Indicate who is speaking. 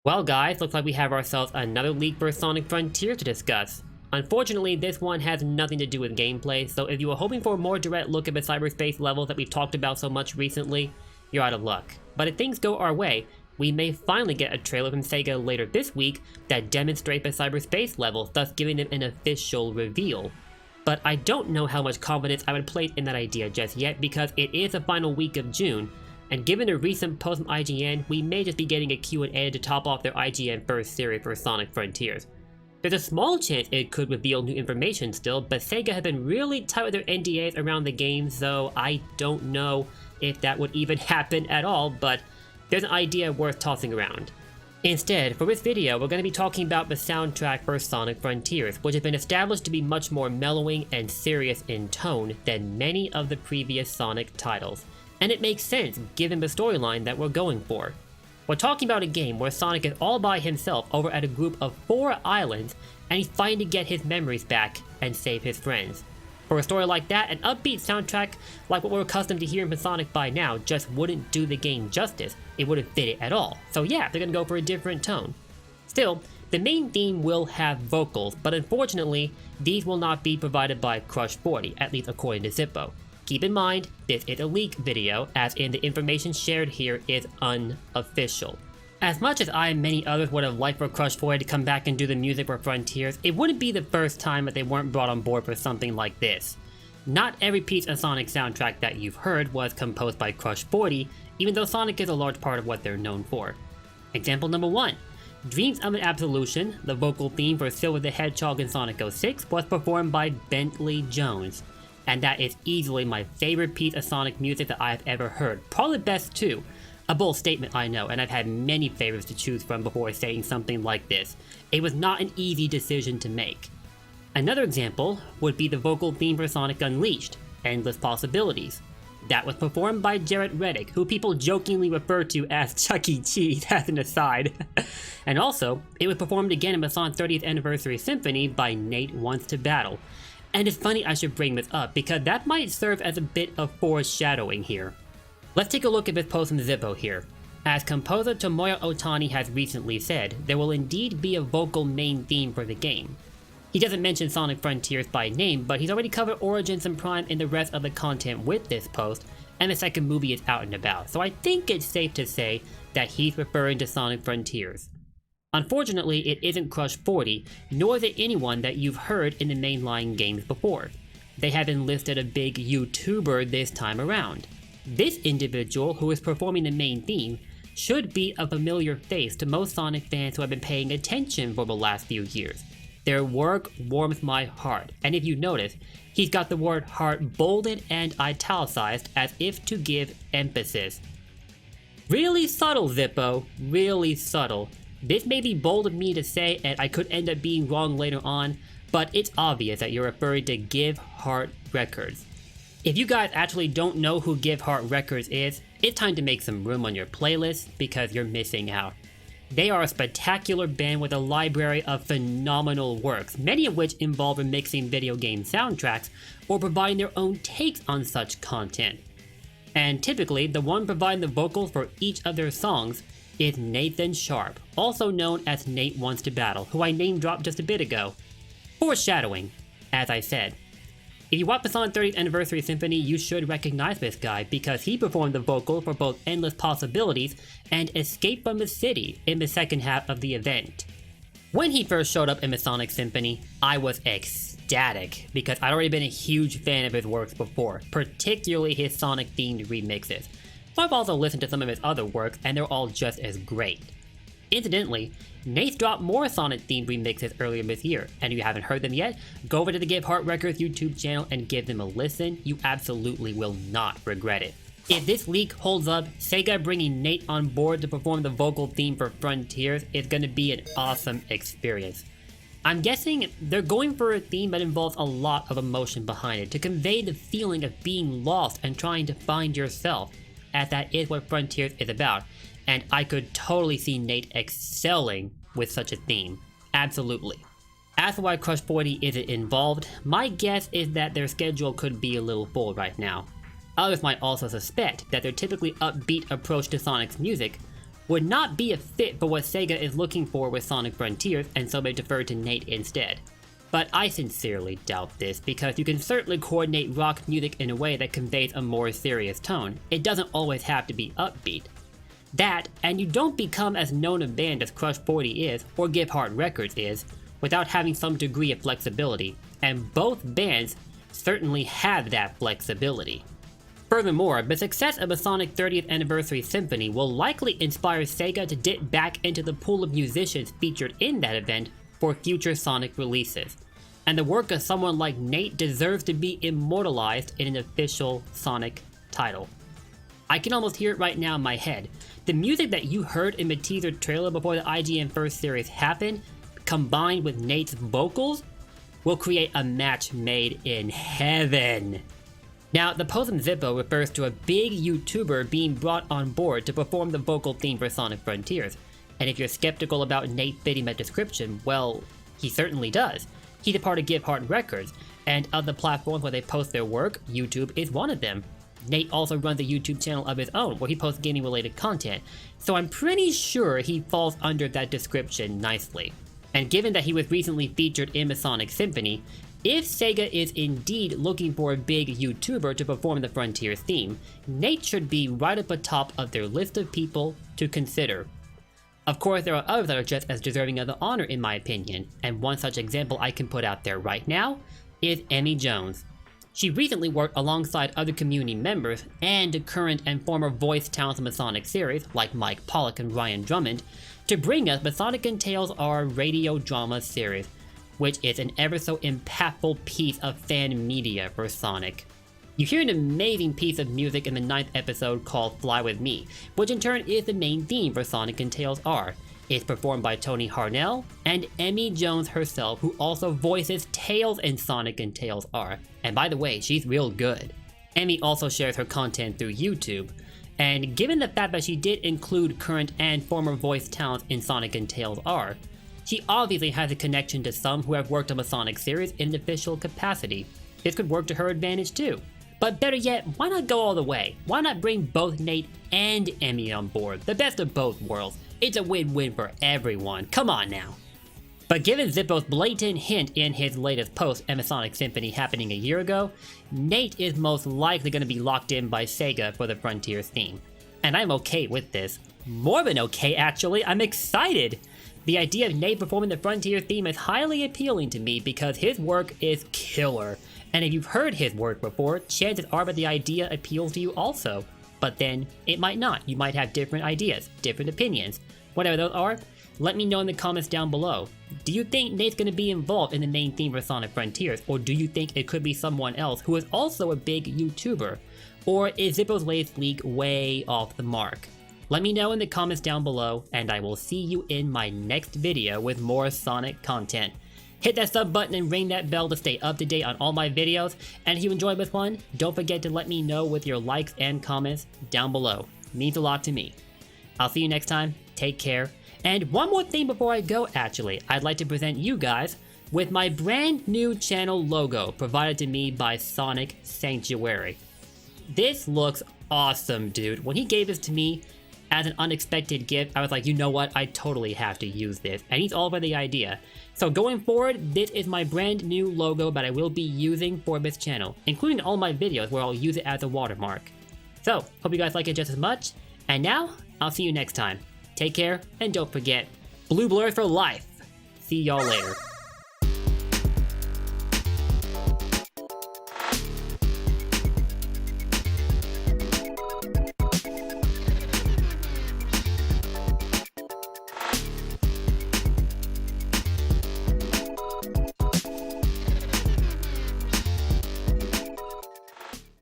Speaker 1: Well guys, looks like we have ourselves another leak for Sonic Frontier to discuss. Unfortunately, this one has nothing to do with gameplay, so if you were hoping for a more direct look at the cyberspace levels that we've talked about so much recently, you're out of luck. But if things go our way, we may finally get a trailer from Sega later this week that demonstrates the cyberspace levels, thus giving them an official reveal. But I don't know how much confidence I would place in that idea just yet because it is the final week of June, and given the recent post from IGN, we may just be getting a Q&A to top off their IGN first series for Sonic Frontiers. There's a small chance it could reveal new information still, but Sega has been really tight with their NDAs around the game, so I don't know if that would even happen at all, but there's an idea worth tossing around. Instead, for this video, we're going to be talking about the soundtrack for Sonic Frontiers, which has been established to be much more mellowing and serious in tone than many of the previous Sonic titles. And it makes sense given the storyline that we're going for. We're talking about a game where Sonic is all by himself over at a group of 4 islands, and he's fighting to get his memories back and save his friends. For a story like that, an upbeat soundtrack like what we're accustomed to hearing from Sonic by now just wouldn't do the game justice. It wouldn't fit it at all. So yeah, they're gonna go for a different tone. Still, the main theme will have vocals, but unfortunately, these will not be provided by Crush 40, at least according to Zippo. Keep in mind, this is a leak video, as in the information shared here is unofficial. As much as I and many others would have liked for Crush 40 to come back and do the music for Frontiers, it wouldn't be the first time that they weren't brought on board for something like this. Not every piece of Sonic soundtrack that you've heard was composed by Crush 40, even though Sonic is a large part of what they're known for. Example number 1. Dreams of an Absolution, the vocal theme for Silver the Hedgehog in Sonic 06, was performed by Bentley Jones. And that is easily my favorite piece of Sonic music that I've ever heard. Probably the best too. A bold statement, I know, and I've had many favorites to choose from before saying something like this. It was not an easy decision to make. Another example would be the vocal theme for Sonic Unleashed, Endless Possibilities. That was performed by Jared Reddick, who people jokingly refer to as Chuck E. Cheese as an aside. And also, it was performed again in the Sonic 30th Anniversary Symphony by NateWantsToBattle. And it's funny I should bring this up, because that might serve as a bit of foreshadowing here. Let's take a look at this post from Zippo here. As composer Tomoya Otani has recently said, there will indeed be a vocal main theme for the game. He doesn't mention Sonic Frontiers by name, but he's already covered Origins and Prime in the rest of the content with this post, and the second movie is out and about, so I think it's safe to say that he's referring to Sonic Frontiers. Unfortunately, it isn't Crush 40, nor is it anyone that you've heard in the mainline games before. They have enlisted a big YouTuber this time around. This individual, who is performing the main theme, should be a familiar face to most Sonic fans who have been paying attention for the last few years. Their work warms my heart, and if you notice, he's got the word heart bolded and italicized as if to give emphasis. Really subtle, Zippo, really subtle. This may be bold of me to say, and I could end up being wrong later on, but it's obvious that you're referring to Give Heart Records. If you guys actually don't know who Give Heart Records is, it's time to make some room on your playlist because you're missing out. They are a spectacular band with a library of phenomenal works, many of which involve remixing video game soundtracks or providing their own takes on such content. And typically, the one providing the vocals for each of their songs is Nathan Sharp, also known as NateWantsToBattle, who I name dropped just a bit ago. Foreshadowing, as I said. If you watch the Sonic 30th Anniversary Symphony, you should recognize this guy because he performed the vocals for both Endless Possibilities and Escape from the City in the second half of the event. When he first showed up in the Sonic Symphony, I was ecstatic because I'd already been a huge fan of his works before, particularly his Sonic-themed remixes. So I've also listened to some of his other works, and they're all just as great. Incidentally, Nate dropped more Sonic-themed remixes earlier this year, and if you haven't heard them yet, go over to the Give Heart Records YouTube channel and give them a listen. You absolutely will not regret it. If this leak holds up, Sega bringing Nate on board to perform the vocal theme for Frontiers is going to be an awesome experience. I'm guessing they're going for a theme that involves a lot of emotion behind it to convey the feeling of being lost and trying to find yourself, as that is what Frontiers is about, and I could totally see Nate excelling with such a theme. Absolutely. As for why Crush 40 isn't involved, my guess is that their schedule could be a little full right now. Others might also suspect that their typically upbeat approach to Sonic's music would not be a fit for what Sega is looking for with Sonic Frontiers, and so they deferred to Nate instead. But I sincerely doubt this, because you can certainly coordinate rock music in a way that conveys a more serious tone. It doesn't always have to be upbeat. That, and you don't become as known a band as Crush 40 is, or Give Heart Records is, without having some degree of flexibility, and both bands certainly have that flexibility. Furthermore, the success of a Sonic 30th Anniversary Symphony will likely inspire Sega to dip back into the pool of musicians featured in that event for future Sonic releases, and the work of someone like Nate deserves to be immortalized in an official Sonic title. I can almost hear it right now in my head. The music that you heard in the teaser trailer before the IGN First Series happened, combined with Nate's vocals, will create a match made in heaven. Now, the post on Zippo refers to a big YouTuber being brought on board to perform the vocal theme for Sonic Frontiers, and if you're skeptical about Nate fitting that description, well, he certainly does. He's a part of Give Heart Records, and of the platforms where they post their work, YouTube is one of them. Nate also runs a YouTube channel of his own where he posts gaming related content, so I'm pretty sure he falls under that description nicely. And given that he was recently featured in the Sonic Symphony, if Sega is indeed looking for a big YouTuber to perform the Frontiers theme, Nate should be right at the top of their list of people to consider. Of course, there are others that are just as deserving of the honor in my opinion, and one such example I can put out there right now is Emmy Jones. She recently worked alongside other community members and current and former voice talents in the Sonic series, like Mike Pollock and Ryan Drummond, to bring us the Sonic and Tails R radio drama series, which is an ever so impactful piece of fan media for Sonic. You hear an amazing piece of music in the 9th episode called Fly With Me, which in turn is the main theme for Sonic and Tails R. It's performed by Tony Harnell and Emmy Jones herself, who also voices Tails in Sonic and Tails R. And by the way, she's real good. Emmy also shares her content through YouTube, and given the fact that she did include current and former voice talents in Sonic and Tails R, she obviously has a connection to some who have worked on the Sonic series in an official capacity. This could work to her advantage too. But better yet, why not go all the way? Why not bring both Nate and Emmy on board? The best of both worlds. It's a win-win for everyone. Come on now. But given Zippo's blatant hint in his latest post and the Sonic Symphony happening a year ago, Nate is most likely going to be locked in by Sega for the Frontiers theme. And I'm okay with this. More than okay, actually. I'm excited. The idea of Nate performing the Frontier theme is highly appealing to me because his work is killer. And if you've heard his work before, chances are that the idea appeals to you also. But then, it might not. You might have different ideas, different opinions. Whatever those are, let me know in the comments down below. Do you think Nate's going to be involved in the main theme for Sonic Frontiers, or do you think it could be someone else who is also a big YouTuber? Or is Zippo's latest leak way off the mark? Let me know in the comments down below, and I will see you in my next video with more Sonic content. Hit that sub button and ring that bell to stay up to date on all my videos, and if you enjoyed this one, don't forget to let me know with your likes and comments down below. It means a lot to me. I'll see you next time, take care, and one more thing before I go actually, I'd like to present you guys with my brand new channel logo provided to me by Sonic Sanctuary. This looks awesome, dude. When he gave this to me as an unexpected gift, I was like, you know what, I totally have to use this, and he's all over the idea. So going forward, this is my brand new logo that I will be using for this channel, including all my videos where I'll use it as a watermark. So, hope you guys like it just as much, and now, I'll see you next time. Take care, and don't forget, Blue Blur for life. See y'all later.